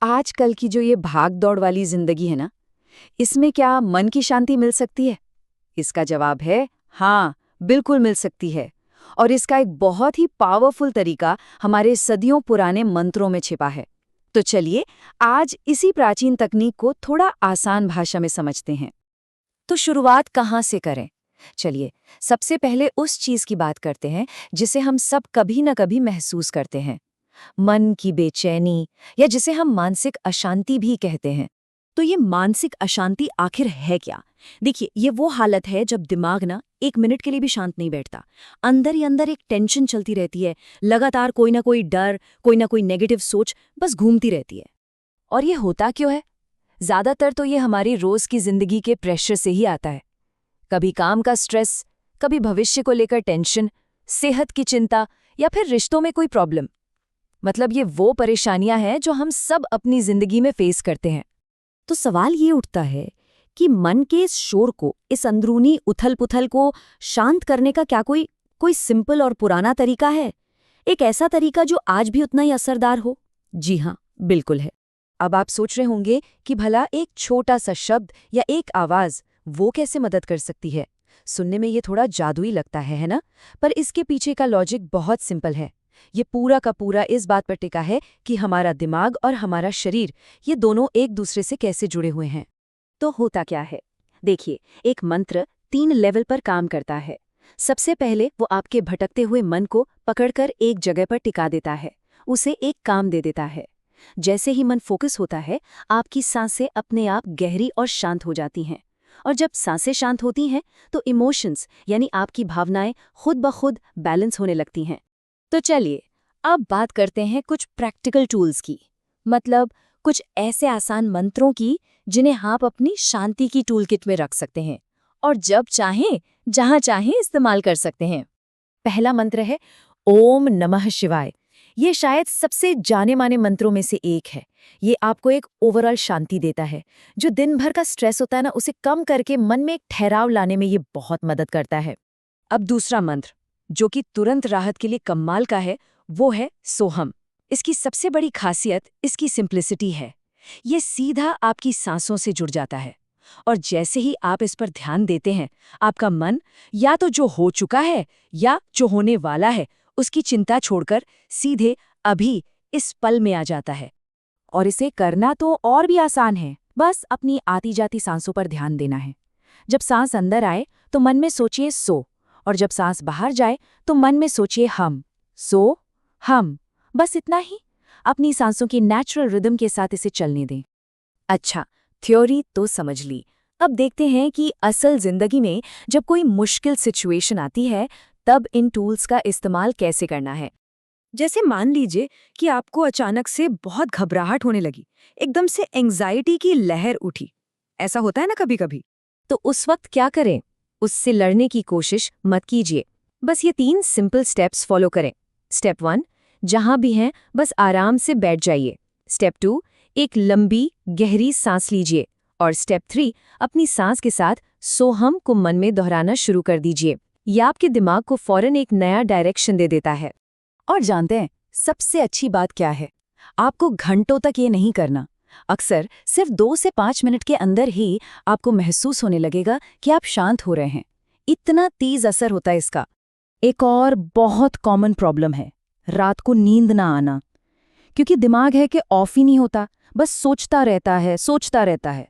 आजकल की जो ये भाग दौड़ वाली जिंदगी है ना, इसमें क्या मन की शांति मिल सकती है? इसका जवाब है हाँ, बिल्कुल मिल सकती है। और इसका एक बहुत ही पावरफुल तरीका हमारे सदियों पुराने मंत्रों में छिपा है। तो चलिए आज इसी प्राचीन तकनीक को थोड़ा आसान भाषा में समझते हैं। तो शुरुआत कहाँ से करें? चलिए, सबसे पहले उस चीज की बात करते हैं जिसे हम सब कभी न कभी महसूस करते हैं, मन की बेचैनी, या जिसे हम मानसिक अशांति भी कहते हैं। तो ये मानसिक अशांति आखिर है क्या? देखिए, ये वो हालत है जब दिमाग ना एक मिनट के लिए भी शांत नहीं बैठता। अंदर ही अंदर एक टेंशन चलती रहती है, लगातार कोई ना कोई डर, कोई ना कोई नेगेटिव सोच बस घूमती रहती है। और ये होता क्यों है? ज्यादातर तो ये हमारी रोज की जिंदगी के प्रेशर से ही आता है। कभी काम का स्ट्रेस, कभी भविष्य को लेकर टेंशन, सेहत की चिंता, या फिर रिश्तों में कोई प्रॉब्लम। मतलब ये वो परेशानियां हैं जो हम सब अपनी जिंदगी में फेस करते हैं। तो सवाल ये उठता है कि मन के इस शोर को, इस अंदरूनी उथल-पुथल को शांत करने का क्या कोई सिंपल और पुराना तरीका है? एक ऐसा तरीका जो आज भी उतना ही असरदार हो? जी हाँ, बिल्कुल है। अब आप सोच रहे होंगे कि भला एक छोटा सा शब्द या एक आवाज वो कैसे मदद कर सकती है? सुनने में ये थोड़ा जादुई लगता है ना? पर इसके पीछे का लॉजिक बहुत सिंपल है। ये पूरा का पूरा इस बात पर टिका है कि हमारा दिमाग और हमारा शरीर, ये दोनों एक दूसरे से कैसे जुड़े हुए हैं। तो होता क्या है? देखिए, एक मंत्र 3 लेवल पर काम करता है। सबसे पहले वो आपके भटकते हुए मन को पकड़कर एक जगह पर टिका देता है, उसे एक काम दे देता है। जैसे ही मन फोकस होता है, आपकी सांसें अपने आप गहरी और शांत हो जाती हैं। और जब सांसें शांत होती हैं, तो इमोशंस यानी आपकी भावनाएं खुद ब खुद बैलेंस होने लगती हैं। तो चलिए, अब बात करते हैं कुछ प्रैक्टिकल टूल्स की। मतलब कुछ ऐसे आसान मंत्रों की जिन्हें आप अपनी शांति की टूल किट में रख सकते हैं और जब चाहें, जहां चाहें इस्तेमाल कर सकते हैं। पहला मंत्र है ओम नमः शिवाय। ये शायद सबसे जाने माने मंत्रों में से एक है। ये आपको एक ओवरऑल शांति देता है। जो दिन भर का स्ट्रेस होता है ना, उसे कम करके मन में एक ठहराव लाने में ये बहुत मदद करता है। अब दूसरा मंत्र, जो कि तुरंत राहत के लिए कमाल का है, वो है सोहम। इसकी सबसे बड़ी खासियत इसकी सिंप्लिसिटी है। ये सीधा आपकी सांसों से जुड़ जाता है और जैसे ही आप इस पर ध्यान देते हैं, आपका मन या तो जो हो चुका है या जो होने वाला है उसकी चिंता छोड़कर सीधे अभी इस पल में आ जाता है। और इसे करना तो और भी आसान है। बस अपनी आती जाती सांसों पर ध्यान देना है। जब सांस अंदर आए तो मन में सोचिए सो, और जब सांस बाहर जाए तो मन में सोचिए हम। सो, हम, बस इतना ही। अपनी सांसों की नेचुरल रिदम के साथ इसे चलने दें। अच्छा, थ्योरी तो समझ ली। अब देखते हैं कि असल जिंदगी में जब कोई मुश्किल सिचुएशन आती है, तब इन टूल्स का इस्तेमाल कैसे करना है। जैसे मान लीजिए कि आपको अचानक से बहुत घबराहट होने लगी, एकदम से एंग्जाइटी की लहर उठी। ऐसा होता है ना कभी-कभी। तो उस वक्त क्या करें? उससे लड़ने की कोशिश मत कीजिए। बस ये 3 सिंपल स्टेप्स फॉलो करें। स्टेप 1, जहां भी हैं बस आराम से बैठ जाइए। स्टेप 2, एक लंबी गहरी सांस लीजिए। और स्टेप 3, अपनी सांस के साथ सोहम को मन में दोहराना शुरू कर दीजिए। यह आपके दिमाग को फौरन एक नया डायरेक्शन दे देता है। और जानते हैं सबसे अच्छी बात क्या है? आपको घंटों तक ये नहीं करना। अक्सर सिर्फ 2 से 5 मिनट के अंदर ही आपको महसूस होने लगेगा कि आप शांत हो रहे हैं। इतना तेज असर होता है इसका। एक और बहुत कॉमन प्रॉब्लम है रात को नींद ना आना। क्योंकि दिमाग है कि ऑफ ही नहीं होता, बस सोचता रहता है।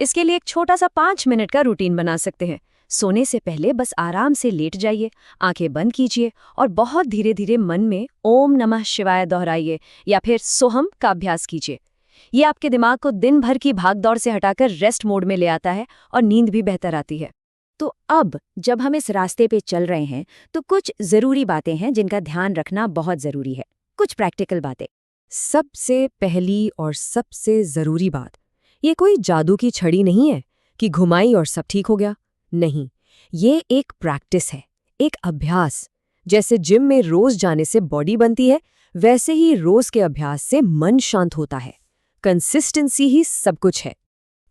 इसके लिए एक छोटा सा 5 मिनट का रूटीन बना सकते हैं। सोने से पहले बस आराम से लेट जाइए, आंखें बंद कीजिए और बहुत धीरे धीरे मन में ओम नमः शिवाय दोहराइए या फिर सोहम का अभ्यास कीजिए। ये आपके दिमाग को दिन भर की भागदौड़ से हटाकर रेस्ट मोड में ले आता है और नींद भी बेहतर आती है। तो अब जब हम इस रास्ते पे चल रहे हैं, तो कुछ जरूरी बातें हैं जिनका ध्यान रखना बहुत जरूरी है। कुछ प्रैक्टिकल बातें। सबसे पहली और सबसे जरूरी बात, ये कोई जादू की छड़ी नहीं है कि घुमाई और सब ठीक हो गया। नहीं, ये एक प्रैक्टिस है, एक अभ्यास। जैसे जिम में रोज जाने से बॉडी बनती है, वैसे ही रोज के अभ्यास से मन शांत होता है। कंसिस्टेंसी ही सब कुछ है।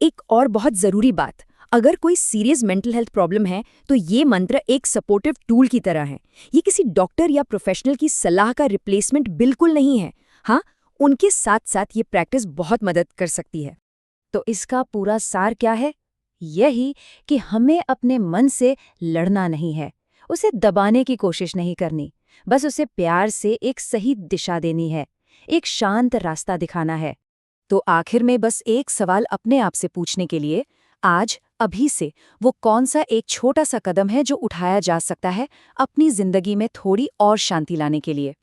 एक और बहुत जरूरी बात, अगर कोई सीरियस मेंटल हेल्थ प्रॉब्लम है तो ये मंत्र एक सपोर्टिव टूल की तरह है। ये किसी डॉक्टर या प्रोफेशनल की सलाह का रिप्लेसमेंट बिल्कुल नहीं है। हाँ, उनके साथ साथ ये प्रैक्टिस बहुत मदद कर सकती है। तो इसका पूरा सार क्या है? यही कि हमें अपने मन से लड़ना नहीं है, उसे दबाने की कोशिश नहीं करनी, बस उसे प्यार से एक सही दिशा देनी है, एक शांत रास्ता दिखाना है। तो आखिर में बस एक सवाल अपने आप से पूछने के लिए, आज अभी से वो कौन सा एक छोटा सा कदम है जो उठाया जा सकता है अपनी जिंदगी में थोड़ी और शांति लाने के लिए।